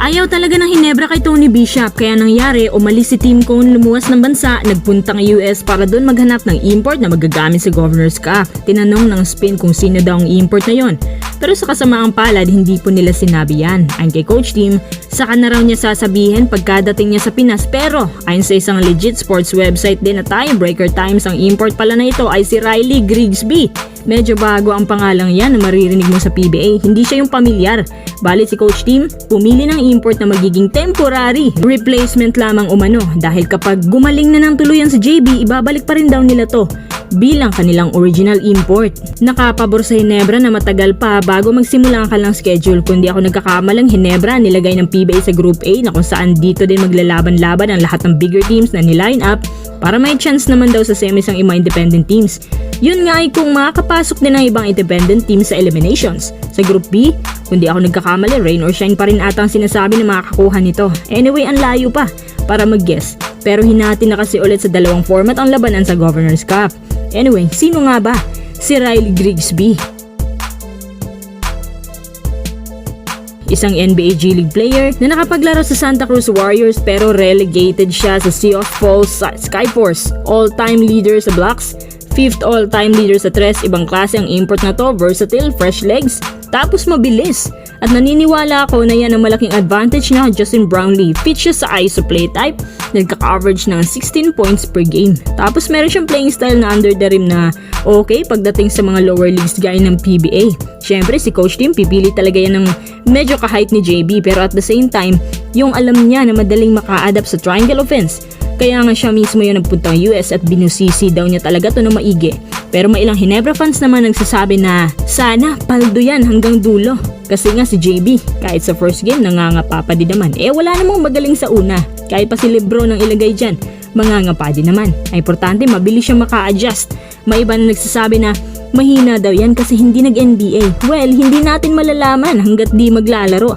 Ayaw talaga ng Hinebra kay Tony Bishop kaya nangyari umalis si Tim Cone, lumuwas ng bansa, nagpunta ng US para doon maghanap ng import na magagamit sa Governor's Cup. Tinanong ng Spin kung sino daw ang import na yon. Pero sa kasamaang palad hindi po nila sinabi yan. Ayon kay Coach Tim, saka na raw niya sasabihin pagkadating niya sa Pinas, pero ayon sa isang legit sports website din na Tiebreaker Times, ang import pala na ito ay si Riley Grigsby. Medyo bago ang pangalang yan na maririnig mo sa PBA, hindi siya yung pamilyar. Balit si Coach Tim, pumili ng import na magiging temporary replacement lamang umano dahil kapag gumaling na ng tuluyan si JB, ibabalik pa rin daw nila to bilang kanilang original import. Nakapabor sa Hinebra na matagal pa bago magsimula ang kanilang schedule. Kundi ako nagkakamalang, Hinebra nilagay ng PBA sa Group A na kung saan dito din maglalaban-laban ang lahat ng bigger teams na niline up para may chance naman daw sa semis ang mga independent teams. Yun nga ay kung makakapasok din ang ibang independent teams sa eliminations. Sa Group B, kundi ako nagkakamali, rain or shine pa rin ata ang sinasabi na makakakuha nito. Anyway, ang layo pa para mag-guess. Pero hinati na kasi ulit sa dalawang format ang labanan sa Governor's Cup. Anyway, sino nga ba si Riley Grigsby? Isang NBA G League player na nakapaglaro sa Santa Cruz Warriors pero relegated siya sa Sioux Falls Skyforce. All-time leader sa blocks, 5th all-time leader sa tres. Ibang klase ang import na to, versatile, fresh legs, tapos mabilis. At naniniwala ako na yan ang malaking advantage na Justin Brownlee. Fit siya sa ISO play type, nagka-coverage ng 16 points per game. Tapos meron siyang playing style na under the rim na okay pagdating sa mga lower leagues gaya ng PBA. Siyempre si Coach Tim pipili talaga yan ng medyo ka-height ni JB, pero at the same time, yung alam niya na madaling maka-adapt sa triangle offense. Kaya nga siya mismo yung nagpuntang US at binusisi daw niya talaga to na maigi. Pero may ilang Hinebra fans naman nagsasabi na sana paldo yan hanggang dulo. Kasi nga si JB, kahit sa first game nangangapa pa din naman. Wala namang magaling sa una. Kahit pa si Lebron ang ilagay dyan, mangangapa din naman. Ay importante mabilis siyang maka-adjust. May iba na nagsasabi na mahina daw yan kasi hindi nag-NBA. Well, hindi natin malalaman hanggat di maglalaro.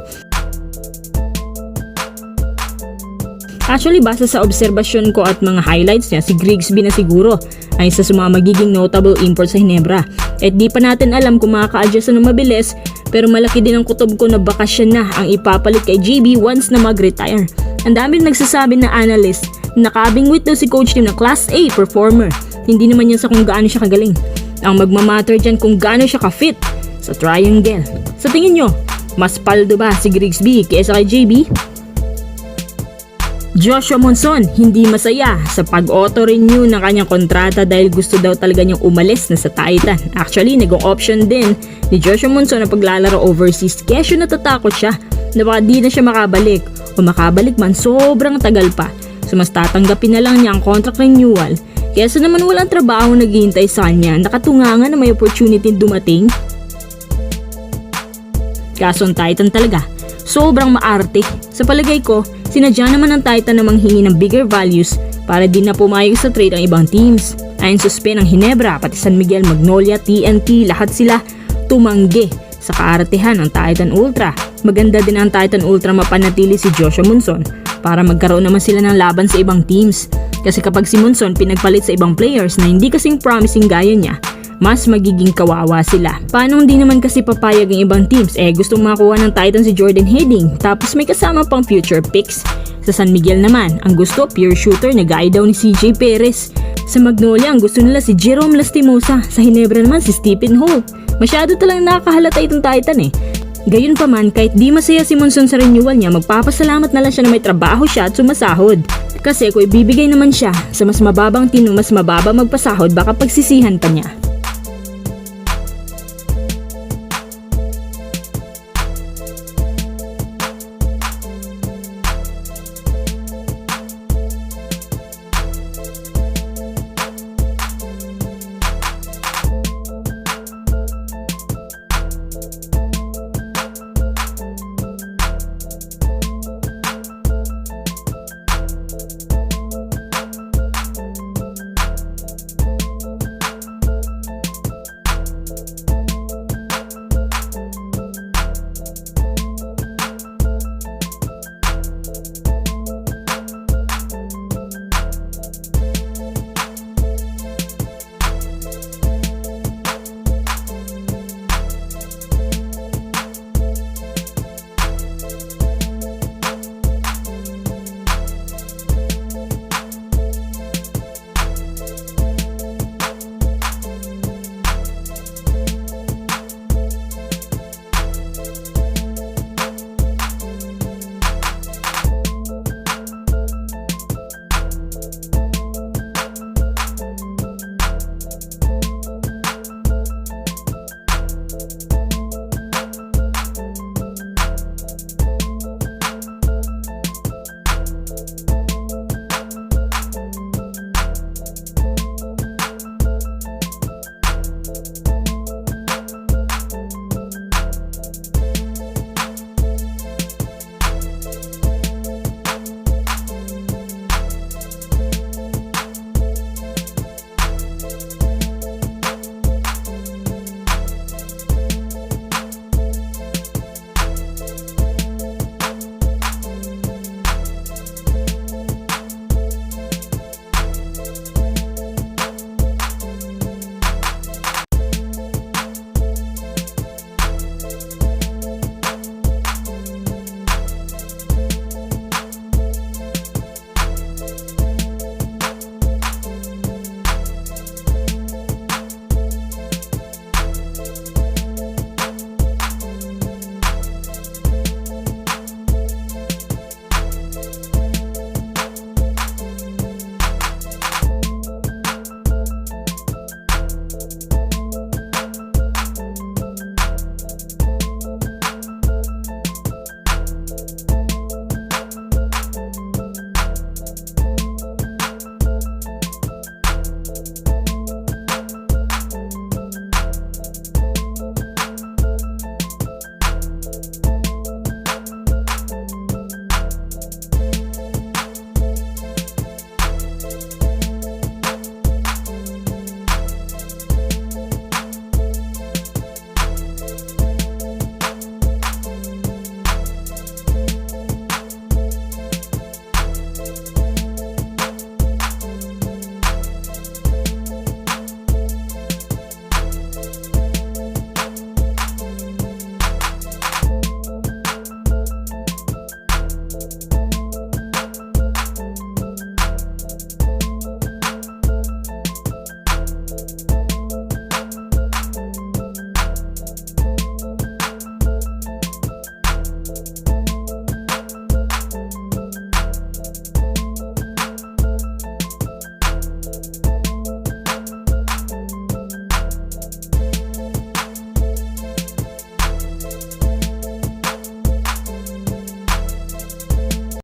Actually, base sa obserbasyon ko at mga highlights niya, si Grigsby na siguro ay isa sa mga magiging notable import sa Hinebra. At di pa natin alam kung makaka-adjust na mabilis, pero malaki din ang kutob ko na baka siya na ang ipapalit kay JB once na mag-retire. Ang daming nagsasabi na analyst na nakabingwit daw si Coach Tim na Class A performer. Hindi naman yan sa kung gaano siya kagaling. Ang magmamatter dyan kung gaano siya ka-fit sa triangle. Sa tingin nyo, mas paldo ba si Grigsby kaysa kay JB? Joshua Monson hindi masaya sa pag-auto-renew ng kanyang kontrata dahil gusto daw talaga niyang umalis na sa Titan. Actually, nag-option din ni Joshua Monson na paglalaro overseas kaya siya natatakot siya na baka di na siya makabalik o makabalik man sobrang tagal pa. So mas tatanggapin na lang niya ang contract renewal kaysa naman walang trabaho naghihintay sa kanya, nakatungangan na may opportunity dumating. Kaso ang Titan talaga, sobrang maarte. Sa palagay ko, sinadya naman ng Titan na manghingi ng bigger values para di na pumayag sa trade ang ibang teams. Ayon sa Spin, ang Hinebra, pati San Miguel, Magnolia, TNT, lahat sila tumanggi sa kaartehan ng Titan Ultra. Maganda din ang Titan Ultra mapanatili si Joshua Monson para magkaroon naman sila ng laban sa ibang teams. Kasi kapag si Monson pinagpalit sa ibang players na hindi kasing promising gaya niya, mas magiging kawawa sila. Paano hindi naman kasi papayag ang ibang teams? Gustong makuha ng Titan si Jordan Heading, tapos may kasama pang future picks. Sa San Miguel naman, ang gusto pure shooter na gaya daw ni CJ Perez. Sa Magnolia, ang gusto nila si Jerome Lastimosa. Sa Hinebra naman si Stephen Holt. Masyado talagang nakakahalata itong Titan Gayun pa man, kahit di masaya si Monson sa renewal niya, magpapasalamat na lang siya na may trabaho siya at sumasahod. Kasi kung ibibigay naman siya sa mas mababang team, mas mababa magpasahod, baka pagsisihan pa niya.